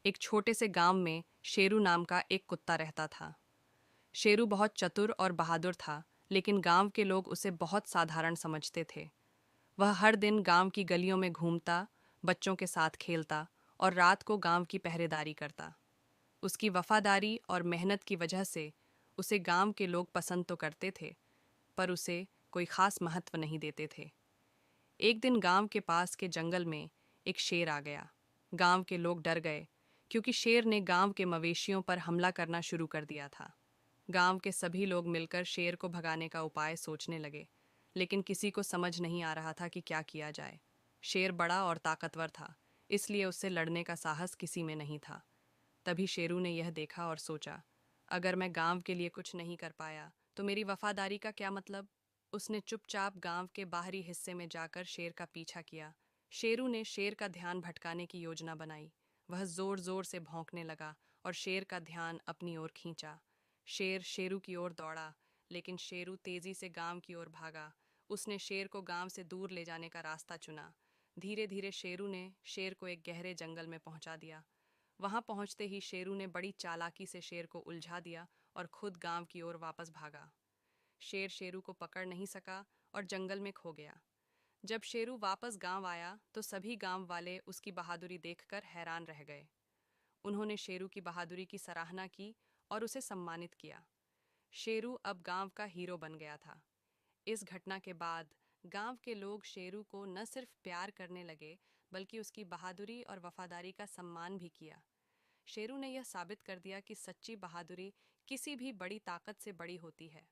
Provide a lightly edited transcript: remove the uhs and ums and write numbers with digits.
एक छोटे से गांव में शेरू नाम का एक कुत्ता रहता था। शेरू बहुत चतुर और बहादुर था, लेकिन गांव के लोग उसे बहुत साधारण समझते थे। वह हर दिन गांव की गलियों में घूमता, बच्चों के साथ खेलता और रात को गांव की पहरेदारी करता। उसकी वफादारी और मेहनत की वजह से उसे गांव के लोग पसंद तो करते थे, पर उसे कोई खास महत्व नहीं देते थे। एक दिन गांव के पास के जंगल में एक शेर आ गया। गांव के लोग डर गए, क्योंकि शेर ने गांव के मवेशियों पर हमला करना शुरू कर दिया था। गांव के सभी लोग मिलकर शेर को भगाने का उपाय सोचने लगे, लेकिन किसी को समझ नहीं आ रहा था कि क्या किया जाए। शेर बड़ा और ताकतवर था, इसलिए उससे लड़ने का साहस किसी में नहीं था। तभी शेरू ने यह देखा और सोचा, अगर मैं गांव के लिए कुछ नहीं कर पाया तो मेरी वफादारी का क्या मतलब। उसने चुपचाप गांव के बाहरी हिस्से में जाकर शेर का पीछा किया। शेरू ने शेर का ध्यान भटकाने की योजना बनाई। वह जोर जोर से भौंकने लगा और शेर का ध्यान अपनी ओर खींचा। शेर शेरू की ओर दौड़ा, लेकिन शेरू तेजी से गांव की ओर भागा। उसने शेर को गांव से दूर ले जाने का रास्ता चुना। धीरे धीरे शेरू ने शेर को एक गहरे जंगल में पहुंचा दिया। वहां पहुंचते ही शेरू ने बड़ी चालाकी से शेर को उलझा दिया और खुद गांव की ओर वापस भागा। शेर शेरू को पकड़ नहीं सका और जंगल में खो गया। जब शेरू वापस गांव आया तो सभी गांव वाले उसकी बहादुरी देखकर हैरान रह गए। उन्होंने शेरू की बहादुरी की सराहना की और उसे सम्मानित किया। शेरू अब गांव का हीरो बन गया था। इस घटना के बाद गांव के लोग शेरू को न सिर्फ प्यार करने लगे, बल्कि उसकी बहादुरी और वफादारी का सम्मान भी किया। शेरू ने यह साबित कर दिया कि सच्ची बहादुरी किसी भी बड़ी ताकत से बड़ी होती है।